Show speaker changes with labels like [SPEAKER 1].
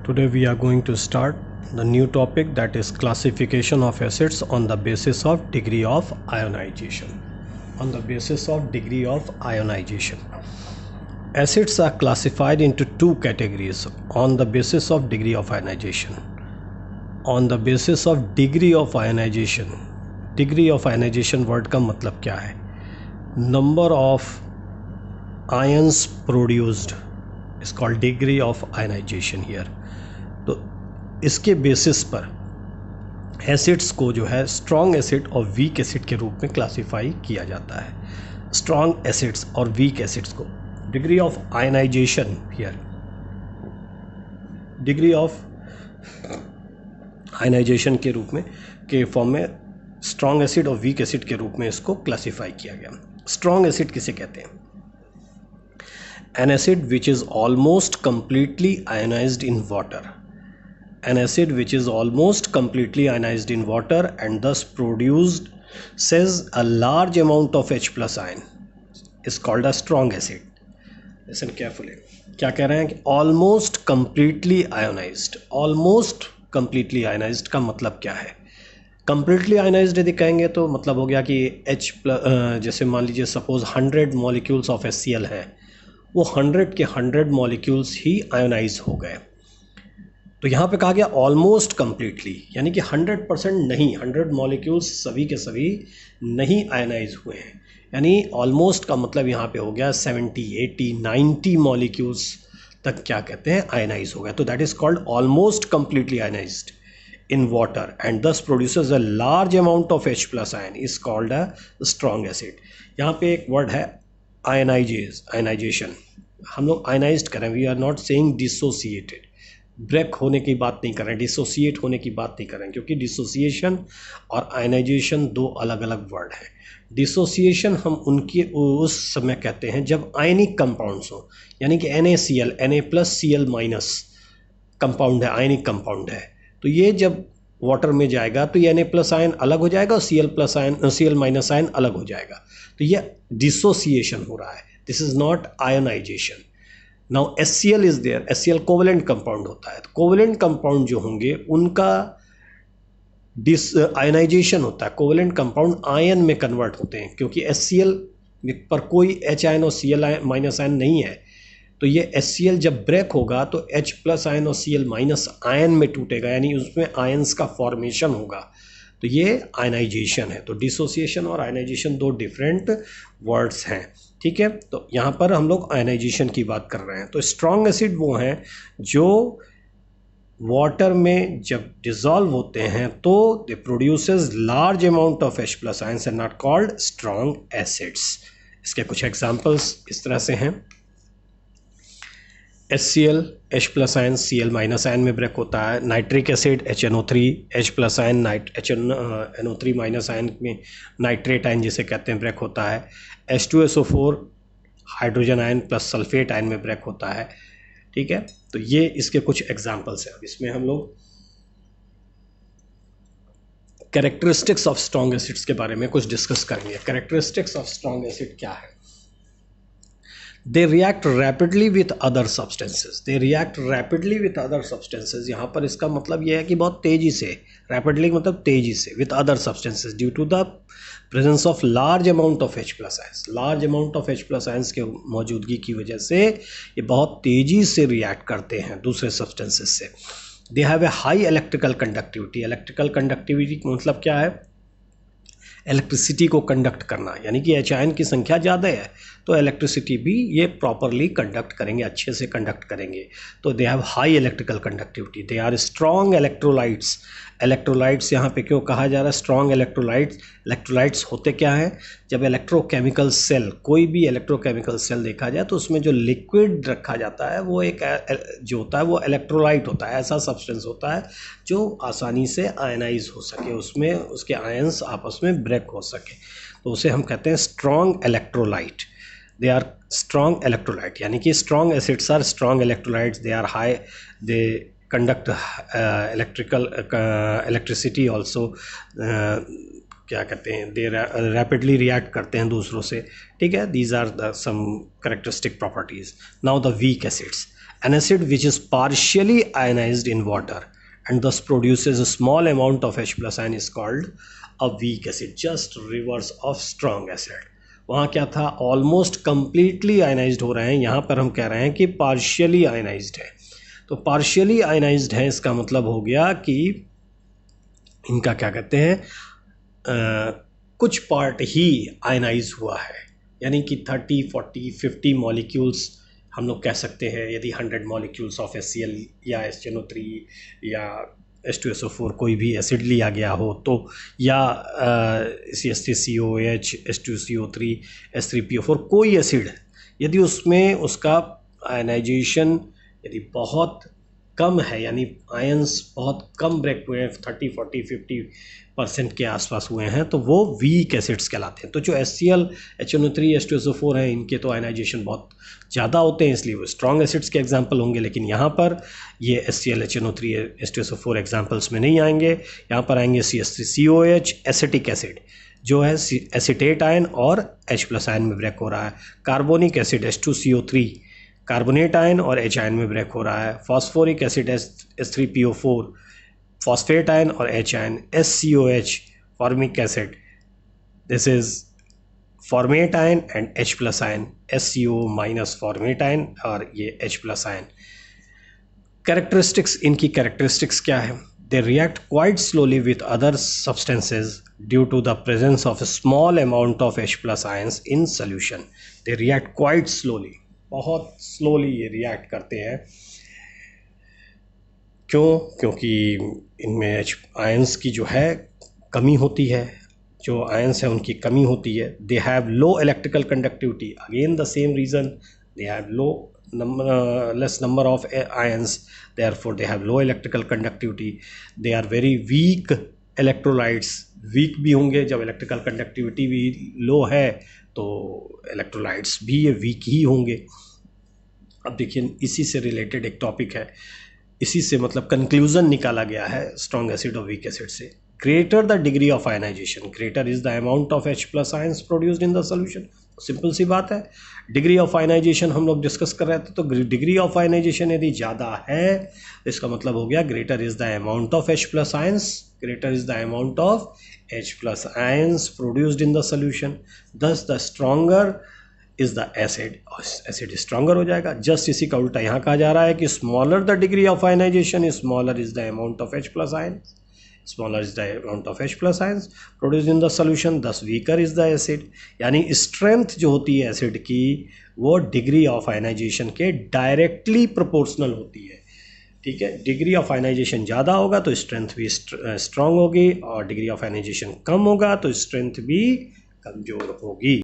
[SPEAKER 1] Today we are going to start the new topic, that is classification of acids on the basis of degree of ionization. On the basis of degree of ionization, acids are classified into two categories on the basis of degree of ionization. On the basis of degree of ionization, degree of ionization word का मतलब क्या है? Number of ions produced is called degree of ionization here. तो इसके basis पर acids को जो है स्ट्रॉन्ग एसिड और वीक एसिड के रूप में क्लासिफाई किया जाता है. स्ट्रॉन्ग एसिड्स और वीक एसिड्स को degree of ionization here, degree of ionization के रूप में के फॉर्म में स्ट्रॉन्ग एसिड और वीक एसिड के रूप में इसको क्लासिफाई किया गया. स्ट्रॉन्ग एसिड किसे कहते हैं? An acid which is almost completely ionized in water. An acid which is almost completely ionized in water and thus produces a large amount of H plus ion is called a strong acid. Listen carefully. क्या कह रहे हैं कि almost completely ionized. Almost completely ionized का मतलब क्या है? Completely ionized यदि कहेंगे तो मतलब हो गया कि H plus जैसे मान लीजिए सपोज 100 मॉलिक्यूल्स ऑफ HCl है, वो 100 के 100 मॉलिक्यूल्स ही आयोनाइज हो गए. तो यहाँ पे कहा गया ऑलमोस्ट कम्प्लीटली, यानी कि 100% नहीं, 100 मॉलिक्यूल्स सभी के सभी नहीं आयोनाइज हुए हैं. यानी ऑलमोस्ट का मतलब यहाँ पे हो गया 70, 80, 90 मॉलिक्यूल्स तक क्या कहते हैं आयोनाइज हो गया. तो that is called almost completely ionised in water and thus produces a large amount of H plus ion is called a strong acid. यहाँ पे एक वर्ड है आयनाइजेशन. हम लोग आयनाइज्ड करें, we are not saying dissociated. Break होने की बात नहीं कर रहे हैं, डिसोसिएट होने की बात नहीं कर रहे हैं, क्योंकि डिसोसिएशन और आयनाइजेशन दो अलग अलग वर्ड हैं. डिसोसिएशन हम उनके उस समय कहते हैं जब आयनिक कंपाउंड्स हो, यानी कि NaCl, Na+Cl- कंपाउंड है, आयनिक कंपाउंड है. तो ये जब वाटर में जाएगा तो ये Na+ आयन अलग हो जाएगा और Cl- आयन अलग हो जाएगा. तो ये डिसोसिएशन हो रहा है. This is not ionization. Now HCl is there. HCl covalent compound होता है. तो कोवेलेंट कंपाउंड जो होंगे उनका आयोनाइजेशन होता है. कोवेलेंट कंपाउंड आयन में कन्वर्ट होते हैं, क्योंकि HCl पर कोई H आयन और Cl- आयन नहीं है. तो ये HCl जब ब्रेक होगा तो H+ आयन और Cl- आयन में टूटेगा, यानी उसमें आयंस का फॉर्मेशन होगा. तो ये आयनाइजेशन है. तो डिसोसिएशन और आयनाइजेशन दो डिफरेंट वर्ड्स हैं, ठीक है. तो यहाँ पर हम लोग आयनाइजेशन की बात कर रहे हैं. तो स्ट्रॉन्ग एसिड वो हैं जो वाटर में जब डिजॉल्व होते हैं तो दे produces large amount of H+ ions and not called strong acids. इसके कुछ एग्जांपल्स इस तरह से हैं. HCl H+ ion Cl- ion में ब्रेक होता है. Nitric acid HNO3 H+ ion NO3- ion में नाइट्रेट आयन जिसे कहते हैं ब्रेक होता है. H2SO4 hydrogen ion plus sulphate ion में ब्रेक होता है, ठीक है. तो ये इसके कुछ एग्जांपल्स हैं. अब इसमें हम लोग कैरेक्टरिस्टिक्स ऑफ स्ट्रॉन्ग एसिड्स के बारे में कुछ डिस्कस करेंगे. कैरेक्टरिस्टिक्स ऑफ स्ट्रॉन्ग एसिड क्या है? They react rapidly with other substances. They react rapidly with other substances. यहाँ पर इसका मतलब यह है कि बहुत तेज़ी से, rapidly मतलब तेज़ी से, with other substances due to the presence of large amount of H+ ions. Large amount of H+ ions के मौजूदगी की वजह से ये बहुत तेज़ी से रिएक्ट करते हैं दूसरे substances से. They have a high electrical conductivity. Electrical conductivity मतलब क्या है? इलेक्ट्रिसिटी को कंडक्ट करना, यानी कि H आयन की संख्या ज़्यादा है तो इलेक्ट्रिसिटी भी ये प्रॉपरली कंडक्ट करेंगे, अच्छे से कंडक्ट करेंगे. तो they have high electrical conductivity. They are strong electrolytes. Electrolytes यहाँ पे क्यों कहा जा रहा है स्ट्रॉन्ग इलेक्ट्रोलाइट्स? इलेक्ट्रोलाइट्स होते क्या है? जब इलेक्ट्रोकेमिकल सेल, कोई भी इलेक्ट्रोकेमिकल सेल देखा जाए तो उसमें जो लिक्विड रखा जाता है वो एक जो होता है वो इलेक्ट्रोलाइट होता है. ऐसा सब्सटेंस होता है जो आसानी से आयनाइज हो सके, उसमें उसके आयंस आपस में ब्रेक हो सके, तो उसे हम कहते हैं strong electrolyte. They are strong electrolyte, यानी कि strong acids are strong electrolytes. They are high, they conduct electricity also, क्या कहते हैं, दे रैपिडली रिएक्ट करते हैं दूसरों से, ठीक है. These are the some characteristic properties. Now the weak acids. An acid which is partially ionized in water and thus produces a small amount of H plus ion is called a weak acid. Just reverse of strong acid. वहाँ क्या था, almost completely ionised हो रहे हैं, यहाँ पर हम कह रहे हैं कि पार्शियली आयनाइज्ड है. तो पार्शियली आयनाइज्ड है, इसका मतलब हो गया कि इनका क्या कहते हैं, कुछ पार्ट ही आयनाइज हुआ है, यानी कि 30, 40, 50 मॉलिक्यूल्स हम लोग कह सकते हैं. यदि 100 मॉलिक्यूल्स ऑफ HCl या HNO3 या H2SO4 कोई भी एसिड लिया गया हो तो, या CH3COOH, H2CO3, H3PO4 कोई एसिड, यदि उसमें उसका आयनाइजेशन यदि बहुत कम है, यानी आयंस बहुत कम ब्रेक हुए हैं, 30, 40, 50% के आसपास हुए हैं, तो वो वीक एसिड्स कहलाते हैं. तो जो HCl, HNO3, H2SO4 हैं, इनके तो आयनाइजेशन बहुत ज़्यादा होते हैं, इसलिए वो स्ट्रॉन्ग एसिड्स के एग्जांपल होंगे. लेकिन यहाँ पर ये HCl, HNO3, H2SO4 एग्जांपल्स में नहीं आएंगे. यहाँ पर आएंगे CH3COOH, एसिटिक एसिड जो है एसिटेट आयन और H प्लस आयन में ब्रेक हो रहा है. Carbonic acid H2CO3 carbonate ion और H आयन में ब्रेक हो रहा है. Phosphoric acid H3PO4 phosphate ion और H ion. SCOH formic acid, this is format ion and H plus ion. SCO minus format ion और ये H प्लस आयन. कैरेक्टरिस्टिक्स, इनकी characteristics क्या है? They react quite slowly with other substances due to the presence of a small amount of H plus ions in solution. They react quite slowly, बहुत slowly ये react करते हैं. क्यों? क्योंकि इनमें H ions की जो है कमी होती है, जो ions हैं उनकी कमी होती है. They have low electrical conductivity. Again the same reason, they have less number of ions, therefore they have low electrical conductivity. They are very weak electrolytes. weak भी होंगे, जब electrical conductivity भी low है तो electrolytes भी ये weak ही होंगे. अब देखिए, इसी से related एक topic है, इसी से मतलब conclusion निकाला गया है strong acid और weak acid से. Greater the degree of ionization, greater is the amount of H plus ions produced in the solution. Simple सी बात है. डिग्री ऑफ आयनाइजेशन हम लोग डिस्कस कर रहे थे, तो डिग्री ऑफ आयनाइजेशन यदि ज़्यादा है तो इसका मतलब हो गया greater is the amount of H plus ions, greater is the amount of H plus ions produced in the solution. Thus the stronger is the acid, acid stronger हो जाएगा. जस्ट इसी का उल्टा यहाँ कहा जा रहा है कि smaller the degree of ionization, smaller is the amount of H plus ions, smaller is the amount of H plus ions produced in the solution, thus weaker is the acid. यानी स्ट्रेंथ जो होती है acid की वो degree of ionization के directly proportional होती है. ठीक है, डिग्री ऑफ आयनाइजेशन ज़्यादा होगा तो स्ट्रेंथ भी स्ट्रांग होगी, और डिग्री ऑफ आयनाइजेशन कम होगा तो स्ट्रेंथ भी कमज़ोर होगी.